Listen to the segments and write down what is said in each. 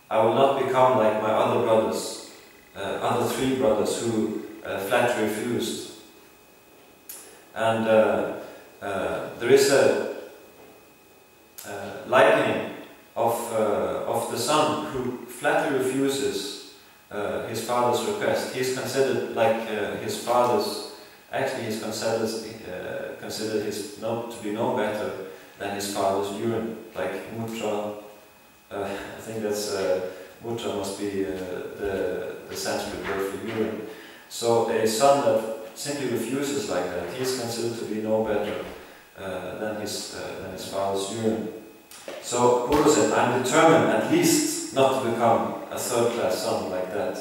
I will not become like my other brothers, other 3 brothers who flatly refused. And there is a likening of the son who flatly refuses his father's request. He is considered like his father's. Actually, he is considered his not to be no better than his father's urine, like mutra. I think that's mutra must be the Sanskrit word for urine. So a son that simply refuses like that, he is considered to be no better than his father's urine. So Buddha said, I'm determined at least not to become a 3rd-class son like that.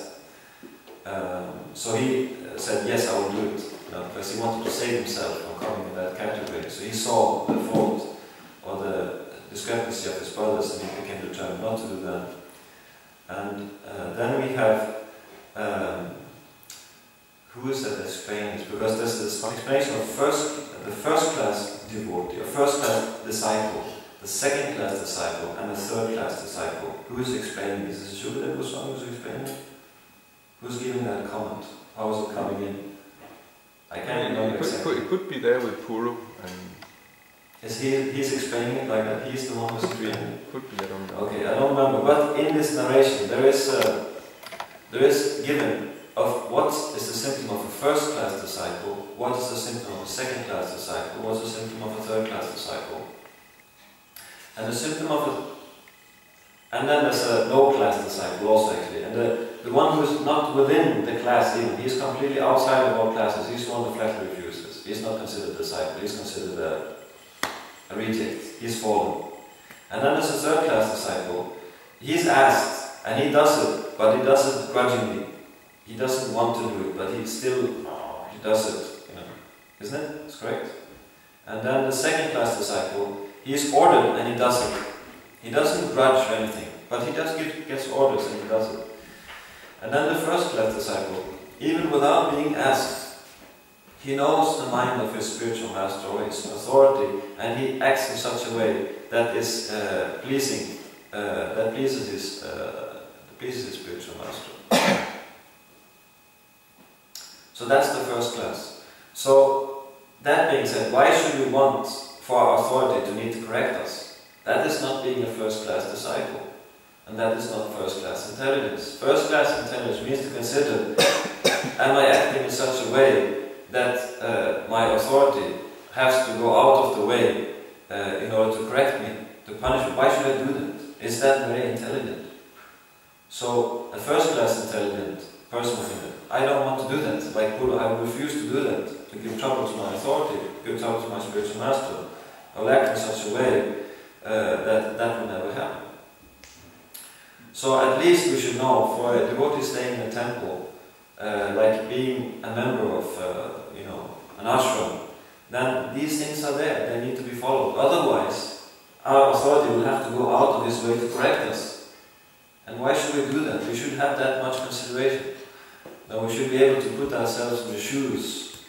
So he said, yes, I will do it, because he wanted to save himself from coming in that category. So he saw the fault or the discrepancy of his brothers, and he became determined not to do that. And then we have who is that explaining this? Because this is an explanation of the first-class devotee, a first-class disciple, the second-class disciple, and the third-class disciple. Who is explaining this? Is it Shukadeva Goswami who's explaining it? Who's giving that comment? How is it coming in? I can't remember exactly. It could be there with Puru. Is he's explaining it like that? He's the one who's explaining it? Could be, I don't know. Okay, I don't remember. But in this narration, there is given of what is the symptom of a first-class disciple, what is the symptom of a second-class disciple, what is the symptom of a third-class disciple. And the symptom of a... And then there's a low-class disciple also actually. And the one who is not within the class even, he's completely outside of all classes, he's the one who flatly refuses. He's not considered a disciple, he's considered a reject, he's fallen. And then there's a third-class disciple. He's asked, and he does it, but he does it grudgingly. He doesn't want to do it, but he does it, isn't it? It's correct. And then the second-class disciple, he is ordered and he does it. He doesn't grudge or anything, but he just gets orders and he does it. And then the first-class disciple, even without being asked, he knows the mind of his spiritual master or his authority, and he acts in such a way that is pleasing, that pleases his spiritual master. So that's the first class. So that being said, why should we want for our authority to need to correct us? That is not being a first-class disciple, and that is not first-class intelligence. First-class intelligence means to consider, am I acting in such a way that my authority has to go out of the way in order to correct me, to punish me? Why should I do that? Is that very intelligent? So a first-class intelligent person will think, I don't want to do that. Like Buddha, I refuse to do that, to give trouble to my authority, to give trouble to my spiritual master. I will act in such a way that will never happen. So at least we should know, for a devotee staying in a temple, like being a member of an ashram, then these things are there, they need to be followed. Otherwise, our authority will have to go out of his way to correct us. And why should we do that? We should have that much consideration. Now we should be able to put ourselves in the shoes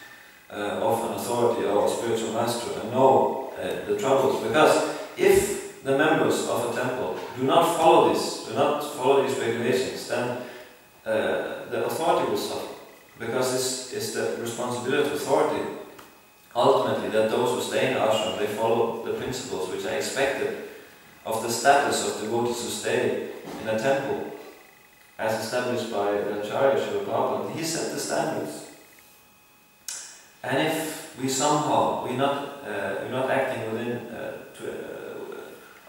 of an authority or a spiritual master and know the troubles. Because if the members of a temple do not follow this, do not follow these regulations, then the authority will suffer. Because this is the responsibility of authority, ultimately, that those who stay in ashram, they follow the principles which are expected of the status of devotees who stay in a temple, as established by the Acharya Srila Prabhupada. He set the standards. And if we somehow, we're not acting within,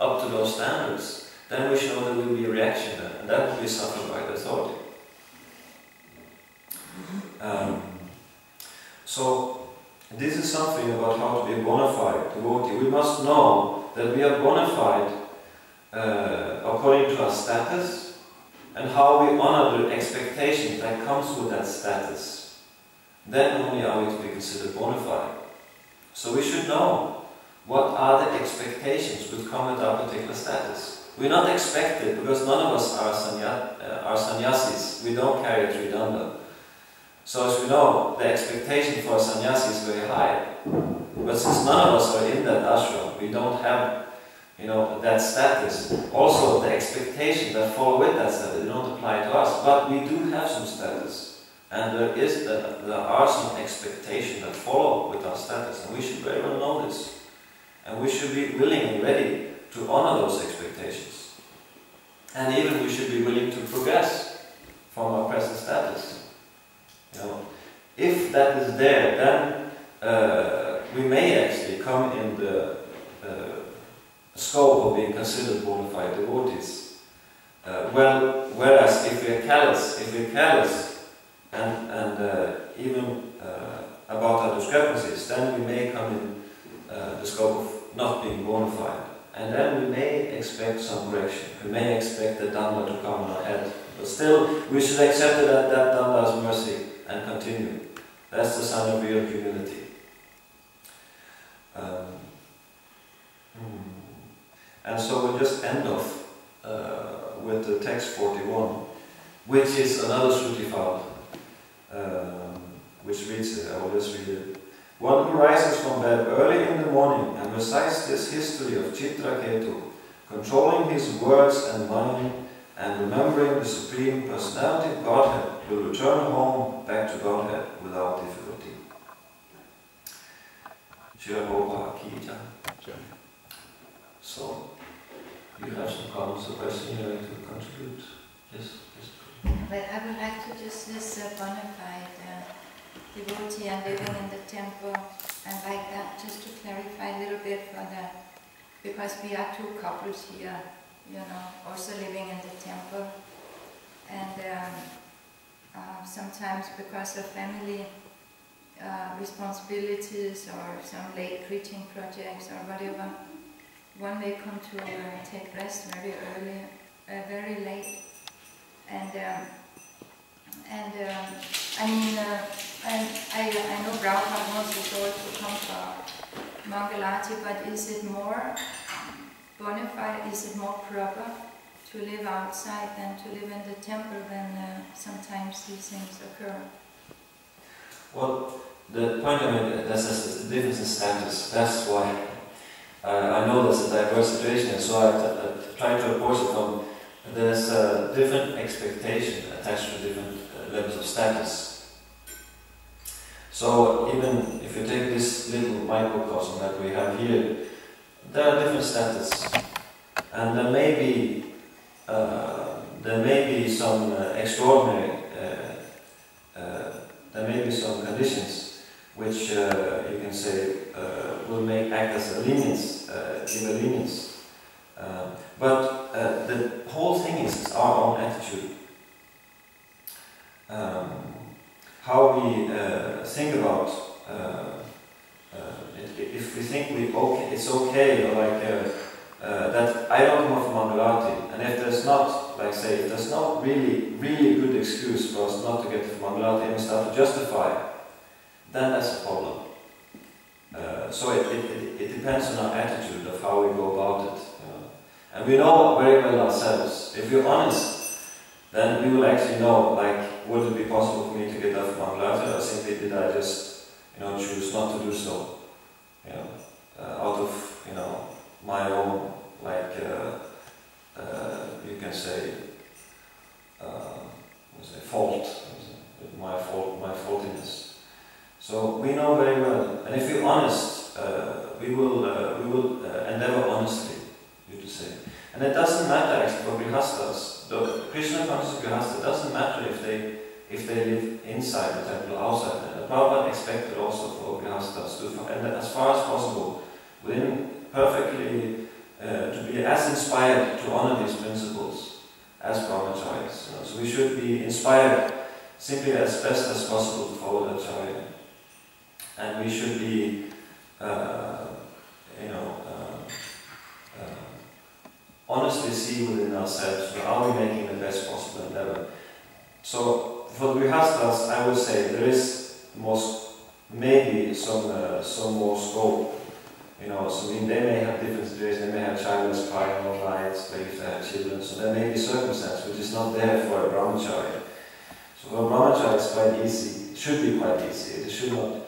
up to those standards, then we should know there will be a reaction there, and that will be suffered by the authority. So, this is something about how to be a bona fide devotee. We must know that we are bona fide according to our status, and how we honor the expectation that comes with that status. Then only are we to be considered bona fide. So we should know what are the expectations which come with our particular status. We're not expected, because none of us are sannyasis. We don't carry a tridanda. So as we know, the expectation for a sannyasi is very high. But since none of us are in that ashram, we don't have, that status. Also, the expectation that follow with that status, they don't apply to us, but we do have some status, and there are some expectations that follow with our status, and we should very well know this, and we should be willing and ready to honor those expectations, and even we should be willing to progress from our present status. If that is there, then we may actually come in the scope of being considered bona fide devotees. Whereas if we're careless and even about our discrepancies, then we may come in the scope of not being bona fide. And then we may expect some correction. We may expect the Dhamma to come on our head. But still, we should accept that Dhamma's mercy and continue. That's the sign of real humility. And so we'll just end off with the text 41, which is another Shruti file, which reads it. I will just read it. One who rises from bed early in the morning and recites this history of Chitraketu, controlling his words and mind, and remembering the Supreme Personality of Godhead, will return home back to Godhead without difficulty. So, you have some comments or questions you'd like to contribute? Yes? Well, I would like to just this bona fide devotee and living in the temple, and like that, just to clarify a little bit for because we are two couples here, also living in the temple, and sometimes because of family responsibilities or some late preaching projects or whatever, one may come to take rest very early, very late, and I know Prabhupada wants us all to come for Mangalati, but is it more bona fide, is it more proper to live outside than to live in the temple when sometimes these things occur? Well, the point I made, that's the difference in status. That's why I know there's a diverse situation, and so I try to approach it from there's a different expectation attached to different levels of status. So even if you take this little microcosm that we have here, there are different status, and there may be some extraordinary, there may be some conditions which you can say will act as a lenience, give a lenience. But the whole thing is our own attitude. How we think about if we think it's okay, or that I don't come from Mangalati, and if there's not, if there's no really good excuse for us not to get to Mangalati and we start to justify, then that's a problem. So it depends on our attitude of how we go about it. And we know very well ourselves. If we're honest, then we will actually know, would it be possible for me to get up from Mangalati, or simply did I just, choose not to do so, out of, my own, you can say, fault, my faultiness. So we know very well, and if we're honest, we will endeavor honestly, you to say. And it doesn't matter actually for grihastas. The Krishna conscious grihasta doesn't matter if they live inside the temple or outside. And the Prabhupada expected also for grihastas to, and as far as possible, within perfectly to be as inspired to honor these principles as brahmacharis. So we should be inspired simply as best as possible to follow the acharya. And we should be, honestly see within ourselves, are we making the best possible endeavor? So for the grihastas, I would say there is maybe some more scope. They may have different situations. They may have childless crying all nights, they used to have children. So there may be circumstance which is not there for a brahmachari. So for a brahmachari, it's quite easy. It should be quite easy. It should not.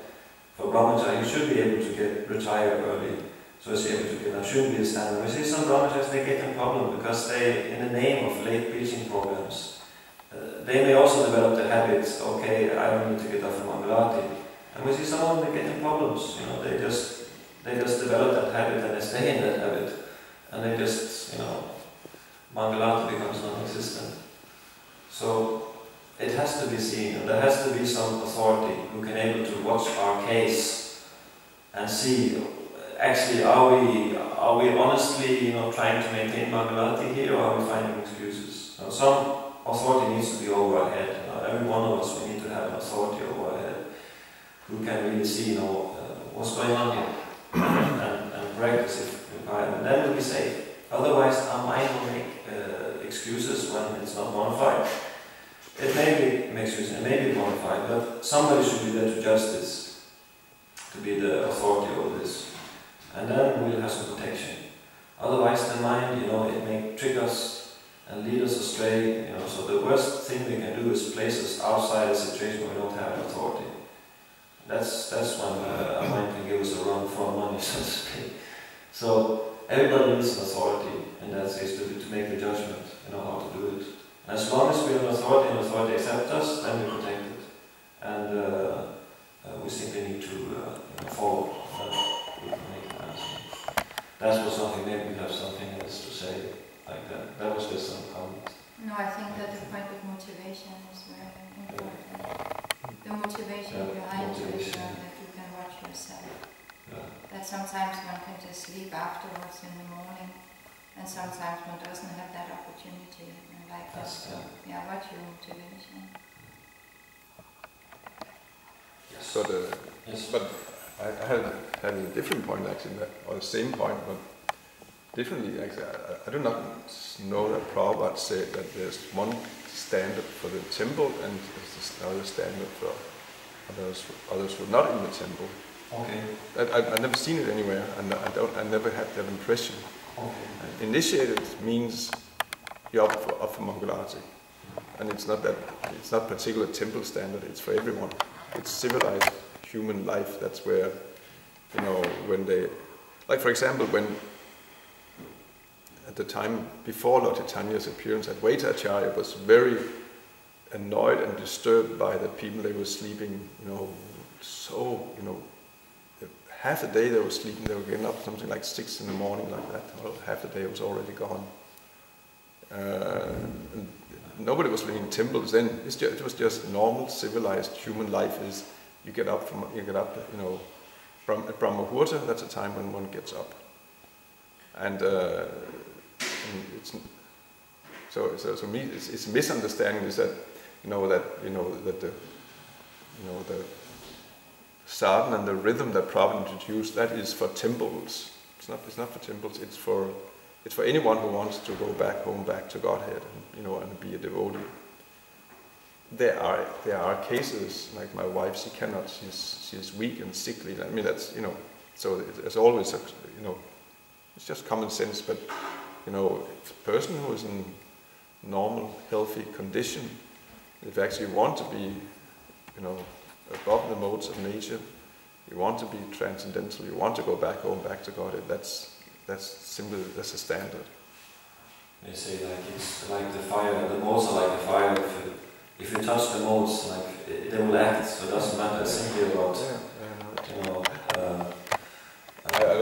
For brahmachari, you should be able to retire early. So it's able to give, that shouldn't be a standard. We see some brahmacharis, they get in problem because they, in the name of late preaching programs, they may also develop the habits, okay, I don't need to get up from Mangalati. And we see some of them, they get in problems, you know, they just develop that habit and they stay in that habit. And they just, you know, Mangalati becomes non-existent. So it has to be seen, and there has to be some authority who can able to watch our case and see, actually, are we honestly, you know, trying to maintain Mangalati here, or are we finding excuses? Now, some authority needs to be over our head. Every one of us, we need to have an authority over our head who can really see, you know, what's going on here and practice if required, and then we'll be safe. Otherwise, our mind will make excuses when it's not bona fide. It may be excuses, it may be bona fide, but somebody should be there to judge this, to be the authority over this, and then we'll have some protection. Otherwise, the mind, you know, it may trick us and lead us astray. You know, so the worst thing we can do is place us outside a situation where we don't have authority. That's when a mind can give us a run for money, so to speak. So everybody needs an authority in that case to make the judgment, you know, how to do it. And as long as we have an authority and authority accepts us, then we're protected. And we simply need to follow. That was something, maybe we have something else to say like that. That was just some comments. No, I think that the point of motivation is very important. The motivation behind it is that you can watch yourself. Yeah. That sometimes one can just sleep afterwards in the morning, and sometimes one doesn't have that opportunity. And like that, yeah, watch your motivation. Yes. But, yes. but I had a different point actually, or the same point, but differently. Actually, I do not know that Prabhupada said that there's one standard for the temple and there's another standard for others who are not in the temple. Okay. I've never seen it anywhere, and I never had that impression. Okay. Initiated means you're up for Mangalati, and it's not particular temple standard. It's for everyone. It's civilized human life. That's where, you know, when they, like for example, when at the time before Lord Chaitanya's appearance at Vaitacharya was very annoyed and disturbed by the people they were sleeping, you know, so, you know, half the day they were sleeping, they were getting up something like 6 in the morning like that, well, half the day was already gone. And nobody was living in temples then. It was just normal, civilized human life. Is you get up, you know, at Brahma Muhurta, that's a time when one gets up. And it's so me, it's misunderstanding is that the sadhana and the rhythm that Prabhupada introduced, that is for temples. It's not for temples. It's for anyone who wants to go back home, back to Godhead, and, you know, and be a devotee. There are cases like my wife. She cannot. She's weak and sickly. I mean, that's, you know. So there's always it's just common sense. But, you know, if a person who is in normal, healthy condition, if you actually want to be, you know, above the modes of nature, you want to be transcendental, you want to go back home, back to Godhead, that's a standard. They say like it's like the fire, the modes are like the fire. If you touch the modes, like they will act, so it doesn't matter. It's simply about, you know,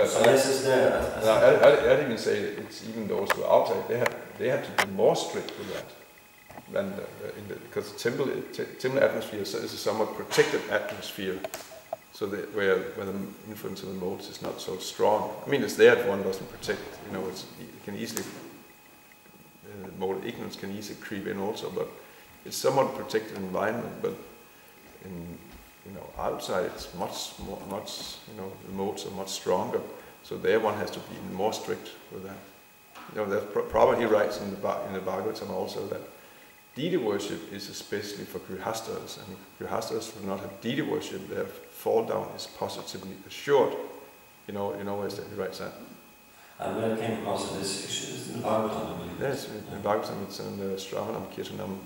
so this is there. I'd even say it's even those who are outside, they have to be more strict with that than because temple atmosphere is a somewhat protected atmosphere, so that where the influence of the modes is not so strong. I mean, it's there if one doesn't protect. You know, it can easily mode ignorance can easily creep in also, but it's somewhat protected environment. But in, you know, outside it's much more, you know, the modes are much stronger. So there one has to be more strict with that. You know, that probably he writes in the Bhagavatam also that deity worship is especially for grihastas, and grihastas who do not have deity worship, their fall down is positively assured. You know where he writes that? And when I came across this issue, it's in the Bhagavatam, I believe. Yes, in the Bhagavatam, it's in the Shravanam Kirtanam,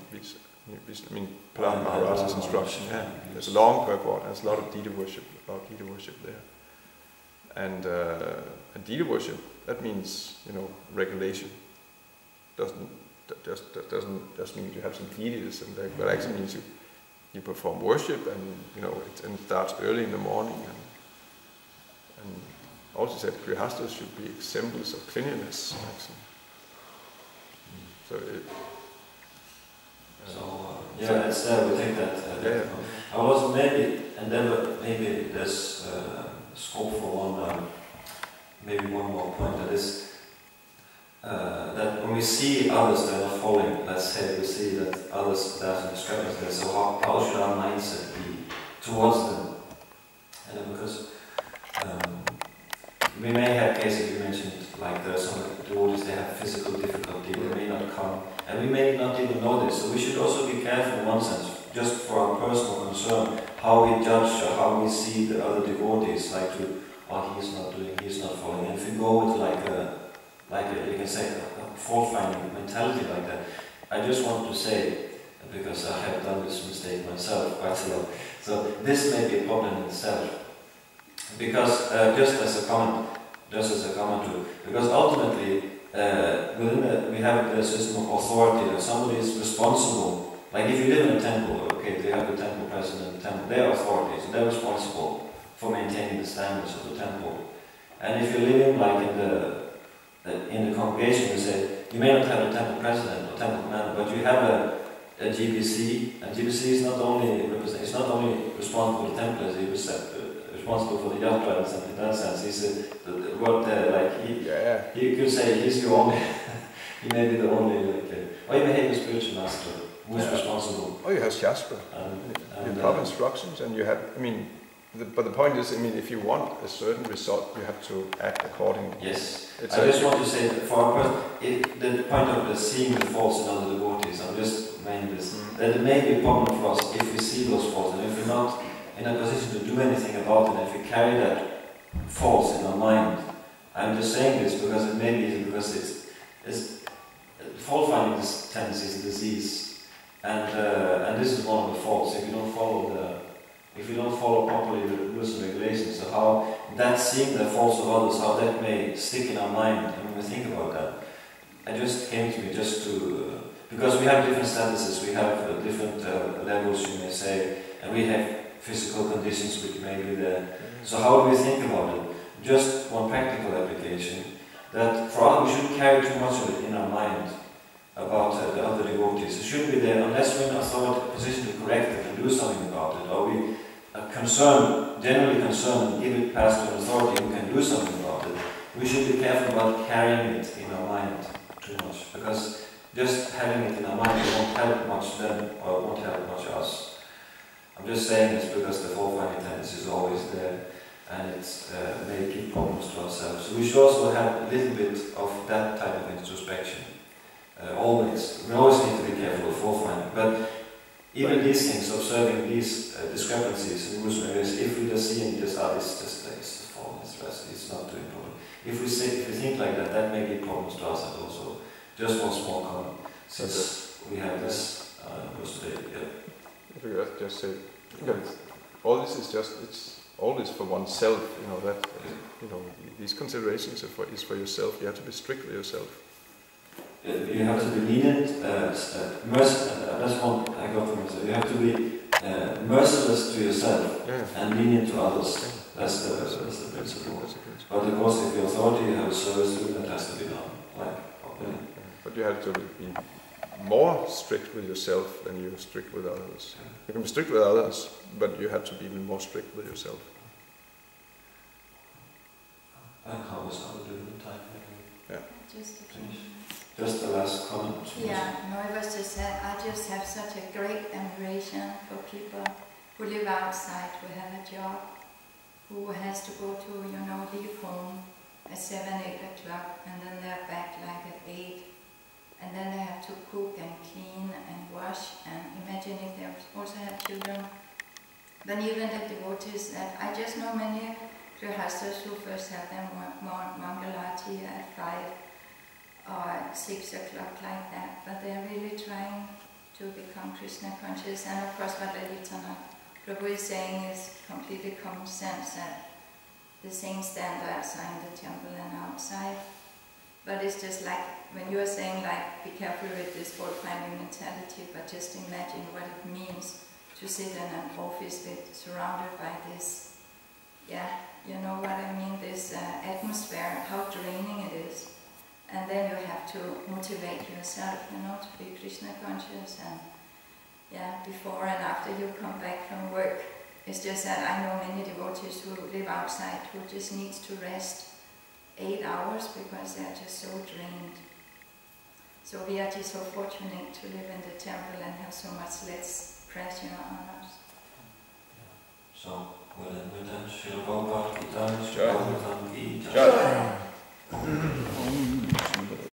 I mean, Prahlad Maharaja's instruction. Yeah. There's a long purport, there's a lot of deity worship, about deity worship there. And deity worship, that means, you know, regulation. Doesn't mean you have some deities, but actually means you perform worship, and you know it starts early in the morning. And also said grihastas should be examples of cleanliness. Actually. It's there. We take that. I was maybe there's scope for one more point. That is that when we see others that are falling, let's say we see that others that are in discrepancy there. So how should our mindset be towards them? And because we may have cases you mentioned, like there are some devotees, they have physical difficulty, they may not come, and we may not even know this. So we should also be careful in one sense, just for our personal concern, how we judge or how we see the other devotees, like he's not following. And if we go with you can say a fault-finding mentality like that, I just want to say, because I have done this mistake myself quite a lot, so this may be a problem in itself. Because just as a comment to, because ultimately we have the system of authority that somebody is responsible. Like if you live in a temple, okay, they have the temple president, the temple, they're authorities, so they're responsible for maintaining the standards of the temple. And if you're living like in the congregation, you say you may not have a temple president or temple commander, but you have a GBC, and GBC is not only responsible for the temple, as he was responsible for the yatra in that sense. He's you could say he's the only, he may be the only, or you may have a spiritual master who is responsible. Oh, you have Shastra. You have instructions, and you have, but the point is, if you want a certain result, you have to act accordingly. Yes. I just want to say that for a person, the point of seeing the faults in other devotees, I'm just mainly this, that it may be a problem for us if we see those faults, and if we're not in a position to do anything about it, if we carry that faults in our mind. I'm just saying this because it may be because it's fault finding this tendency is a disease, and this is one of the faults. If you don't follow properly the rules and regulations, so how that seeing the faults of others, how that may stick in our mind, and when we think about that, it just came to me because we have different statuses, we have different levels, you may say, and we have physical conditions which may be there. So how do we think about it? Just one practical application, that for us we shouldn't carry too much of it in our mind about the other devotees. It shouldn't be there unless we're in a position to correct it and do something about it, or we are generally concerned and give it past to an authority who can do something about it. We should be careful about carrying it in our mind too much, because just having it in our mind won't help much them, or it won't help much us. I'm just saying this because the fault-finding tendency is always there, and it may give problems to ourselves. So we should also have a little bit of that type of introspection. Always. We always need to be careful of fault-finding. But even these things, observing these discrepancies in rules and regulations, if we just see and it's just falling, it's not doing problem. If we think like that, that may give problems to us, and also just one small comment, since we have this today. If you just say, all this is it's always for oneself, these considerations is for yourself. You have to be strict with yourself. You have to be lenient, that's one I got from myself. You have to be merciless to yourself and lenient to others. That's the principle. But of course, if your authority you have a service to, that has to be done. But you have to be more strict with yourself than you're strict with others. You can be strict with others, but you have to be even more strict with yourself. And how was our doing time? Yeah. Just the last comment. Yeah, no, it was just that I just have such a great admiration for people who live outside, who have a job, who has to go to, leave home at 7, 8 o'clock, and then they're back like at 8. And then they have to cook and clean and wash, and imagine if they also have children. Then even the devotees that I just know many grihastas who first have their Mangalati at 5 or 6 o'clock like that, but they're really trying to become Krishna conscious. And of course what Lalitana Prabhu is saying is completely common sense, that the same standards are in the temple and outside. But it's just like, when you are saying like, be careful with this fault-finding mentality, but just imagine what it means to sit in an office surrounded by this, yeah, you know what I mean, this atmosphere, how draining it is. And then you have to motivate yourself, you know, to be Krishna conscious, and yeah, before and after you come back from work. It's just that I know many devotees who live outside who just needs to rest 8 hours because they're just so drained. So we are just so fortunate to live in the temple and have so much less pressure on us. So, we'll end with that. Srila Prabhupada Ki Jai, Jai. Prabhupada Ki Jai. Jai. Om